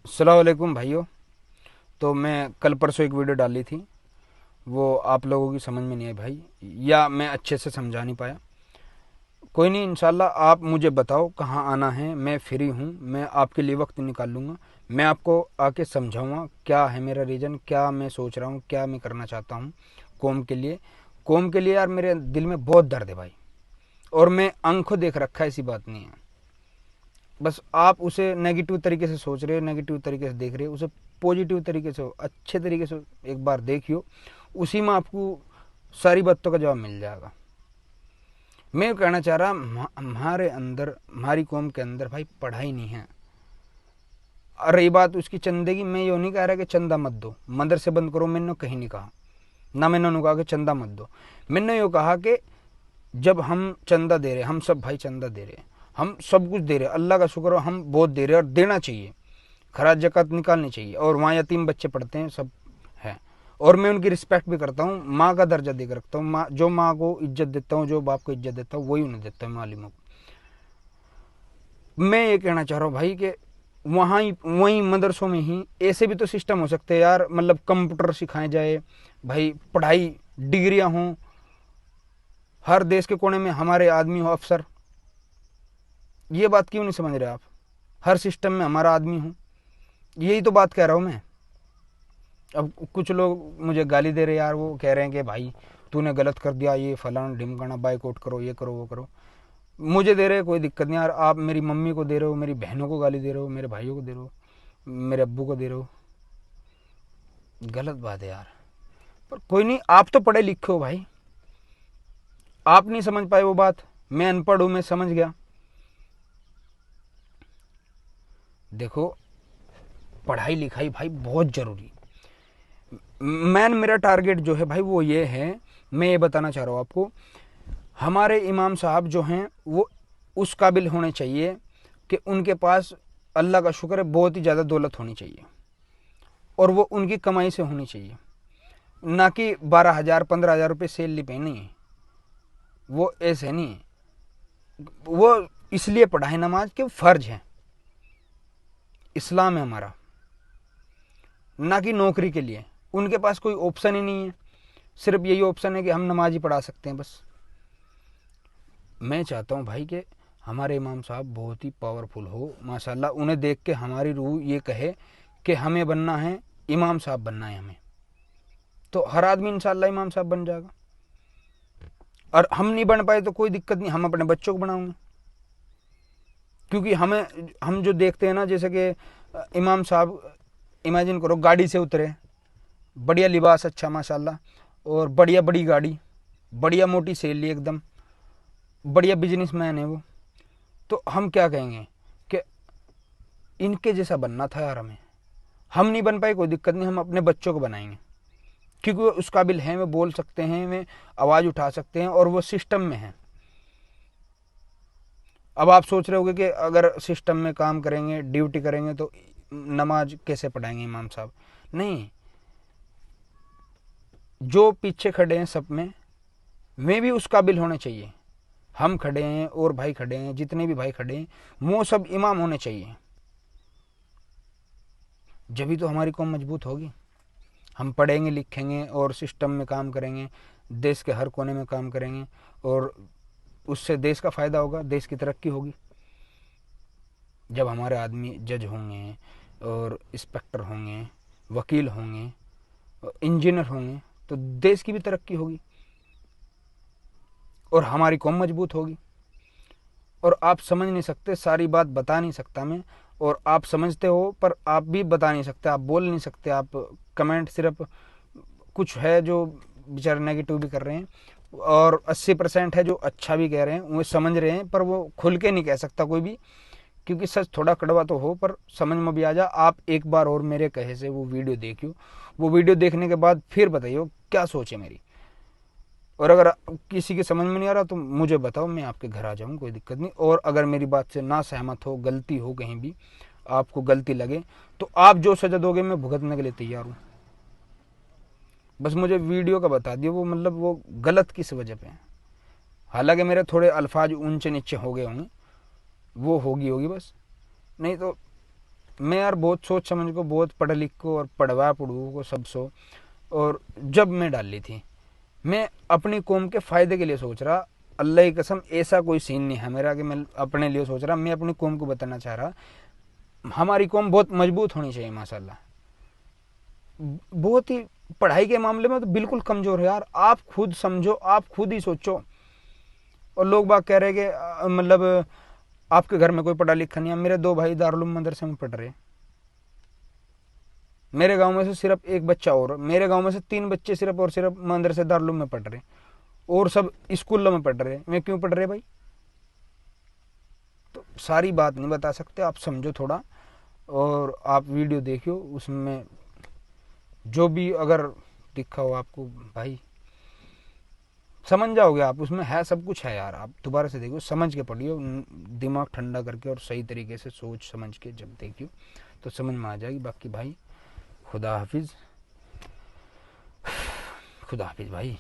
अस्सलाम वालेकुम भाइयों। तो मैं कल परसों एक वीडियो डाली थी, वो आप लोगों की समझ में नहीं आई भाई, या मैं अच्छे से समझा नहीं पाया। कोई नहीं, इंशाल्लाह आप मुझे बताओ कहाँ आना है, मैं फ्री हूँ, मैं आपके लिए वक्त निकाल लूँगा। मैं आपको आके समझाऊँगा क्या है मेरा रीज़न, क्या मैं सोच रहा हूँ, क्या मैं करना चाहता हूँ कौम के लिए। कौम के लिए यार मेरे दिल में बहुत दर्द है भाई, और मैं आंखों देख रखा है, ऐसी बात नहीं है। बस आप उसे नेगेटिव तरीके से सोच रहे हो, नेगेटिव तरीके से देख रहे हो, उसे पॉजिटिव तरीके से, अच्छे तरीके से एक बार देखियो, उसी में आपको सारी बातों का जवाब मिल जाएगा। मैं कहना चाह रहा, हमारे अंदर, हमारी कौम के अंदर भाई पढ़ाई नहीं है। और रही बात उसकी चंदे की, मैं ये नहीं कह रहा कि चंदा मत दो, मदरसे बंद करो, मैंने कहीं नहीं कहा। ना मैंने कहा कि चंदा मत दो। मैंने ये कहा कि जब हम चंदा दे रहे, हम सब भाई चंदा दे रहे, हम सब कुछ दे रहे, अल्लाह का शुक्र हो, हम बहुत दे रहे और देना चाहिए। खराज जक़ात निकालनी चाहिए, और वहाँ यतीम बच्चे पढ़ते हैं, सब है। और मैं उनकी रिस्पेक्ट भी करता हूँ, माँ का दर्जा देकर रखता हूँ। माँ, जो माँ को इज्जत देता हूँ, जो बाप को इज्जत देता हूँ, वही उन्हें देता हूँ, मालिमों को। मैं ये कहना चाह रहा हूँ भाई कि वहाँ ही, वहीं मदरसों में ही ऐसे भी तो सिस्टम हो सकते हैं यार, मतलब कंप्यूटर सिखाए जाए भाई, पढ़ाई, डिग्रियाँ हों, हर देश के कोने में हमारे आदमी हो अफसर। ये बात क्यों नहीं समझ रहे आप? हर सिस्टम में हमारा आदमी हो, यही तो बात कह रहा हूँ मैं। अब कुछ लोग मुझे गाली दे रहे यार, वो कह रहे हैं कि भाई तूने गलत कर दिया, ये फलाना ढिमकाना, बाइकआउट करो, ये करो, वो करो। मुझे दे रहे, कोई दिक्कत नहीं यार। आप मेरी मम्मी को दे रहे हो, मेरी बहनों को गाली दे रहे हो, मेरे भाइयों को दे रहे हो, मेरे अब्बू को दे रहे हो, गलत बात है यार। पर कोई नहीं, आप तो पढ़े लिखे हो भाई, आप नहीं समझ पाए वो बात। मैं अनपढ़ हूं, मैं समझ गया। देखो, पढ़ाई लिखाई भाई बहुत जरूरी। मेरा टारगेट जो है भाई वो ये है, मैं ये बताना चाह रहा हूँ आपको, हमारे इमाम साहब जो हैं वो उस काबिल होने चाहिए कि उनके पास, अल्लाह का शुक्र है, बहुत ही ज़्यादा दौलत होनी चाहिए, और वो उनकी कमाई से होनी चाहिए, ना कि 12,000 15,000 रुपये सैलरी पे। नहीं है वो, ऐसे नहीं है। वो इसलिए पढ़ा है नमाज के फ़र्ज है, इस्लाम है हमारा, ना कि नौकरी के लिए। उनके पास कोई ऑप्शन ही नहीं है, सिर्फ यही ऑप्शन है कि हम नमाज ही पढ़ा सकते हैं बस। मैं चाहता हूँ भाई कि हमारे इमाम साहब बहुत ही पावरफुल हो माशाल्लाह, उन्हें देख के हमारी रूह ये कहे कि हमें बनना है, इमाम साहब बनना है हमें, तो हर आदमी इंशाल्लाह इमाम साहब बन जाएगा। और हम नहीं बन पाए तो कोई दिक्कत नहीं, हम अपने बच्चों को बनाएंगे। क्योंकि हम जो देखते हैं ना, जैसे कि इमाम साहब, इमेजिन करो गाड़ी से उतरे, बढ़िया लिबास अच्छा माशाल्लाह, और बढ़िया बड़ी गाड़ी, बढ़िया मोटी सैलरी एकदम, बढ़िया बिजनेसमैन है वो, तो हम क्या कहेंगे कि इनके जैसा बनना था यार हमें। हम नहीं बन पाए, कोई दिक्कत नहीं, हम अपने बच्चों को बनाएंगे, क्योंकि वो उस काबिल हैं, वे बोल सकते हैं, वे आवाज़ उठा सकते हैं, और वो सिस्टम में हैं। अब आप सोच रहे होगे कि अगर सिस्टम में काम करेंगे, ड्यूटी करेंगे, तो नमाज कैसे पढ़ाएंगे इमाम साहब? नहीं, जो पीछे खड़े हैं सब में, वे भी उस काबिल होने चाहिए। हम खड़े हैं और भाई खड़े हैं, जितने भी भाई खड़े हैं, वो सब इमाम होने चाहिए। जभी तो हमारी कौम मजबूत होगी। हम पढ़ेंगे लिखेंगे और सिस्टम में काम करेंगे, देश के हर कोने में काम करेंगे, और उससे देश का फ़ायदा होगा, देश की तरक्की होगी। जब हमारे आदमी जज होंगे, और इंस्पेक्टर होंगे, वकील होंगे, इंजीनियर होंगे, तो देश की भी तरक्की होगी, और हमारी कौम मजबूत होगी। और आप समझ नहीं सकते, सारी बात बता नहीं सकता मैं, और आप समझते हो पर आप भी बता नहीं सकते, आप बोल नहीं सकते, आप कमेंट सिर्फ, कुछ है जो बेचारे नेगेटिव भी कर रहे हैं, और 80% है जो अच्छा भी कह रहे हैं, वो समझ रहे हैं, पर वो खुल के नहीं कह सकता कोई भी, क्योंकि सच थोड़ा कड़वा तो हो, पर समझ में भी आ जा। आप एक बार और मेरे कहे से वो वीडियो देखियो, वो वीडियो देखने के बाद फिर बताइए क्या सोच है मेरी। और अगर किसी के समझ में नहीं आ रहा तो मुझे बताओ, मैं आपके घर आ जाऊँ, कोई दिक्कत नहीं। और अगर मेरी बात से ना सहमत हो, गलती हो कहीं भी, आपको गलती लगे, तो आप जो सजा दोगे मैं भुगतने के लिए तैयार हूँ। बस मुझे वीडियो का बता दियो, वो मतलब वो गलत किस वजह पे है। हालांकि मेरे थोड़े अल्फाज ऊंचे नीचे हो गए होंगे, वो होगी होगी बस, नहीं तो मैं यार बहुत सोच समझ को, बहुत पढ़ लिख को और पढ़वा पढ़ू को सब सो, और जब मैं डाल ली थी, मैं अपनी कौम के फायदे के लिए सोच रहा। अल्लाह की कसम ऐसा कोई सीन नहीं है मेरा कि मैं अपने लिए सोच रहा, मैं अपनी कौम को बताना चाह रहा हमारी कौम बहुत मजबूत होनी चाहिए माशाल्लाह। बहुत ही पढ़ाई के मामले में तो बिल्कुल कमजोर है यार, आप खुद समझो, आप खुद ही सोचो। और लोग बाग कह रहे कि मतलब आपके घर में कोई पढ़ा लिखा नहीं है। मेरे दो भाई दारुल मदरसे में पढ़ रहे, मेरे गांव में से सिर्फ एक बच्चा, और मेरे गांव में से 3 बच्चे सिर्फ और सिर्फ मदरसे दारुल में पढ़ रहे, और सब स्कूलों में पढ़ रहे। मैं क्यों पढ़ रहे भाई? तो सारी बात नहीं बता सकते, आप समझो थोड़ा, और आप वीडियो देखियो, उसमें जो भी अगर दिखा हो आपको भाई समझ जाओगे आप, उसमें है सब कुछ है यार। आप दोबारा से देखियो, समझ के पढ़ियो, दिमाग ठंडा करके और सही तरीके से सोच समझ के जब देखियो तो समझ में आ जाएगी। बाकी भाई खुदा हाफिज, खुदा हाफिज भाई।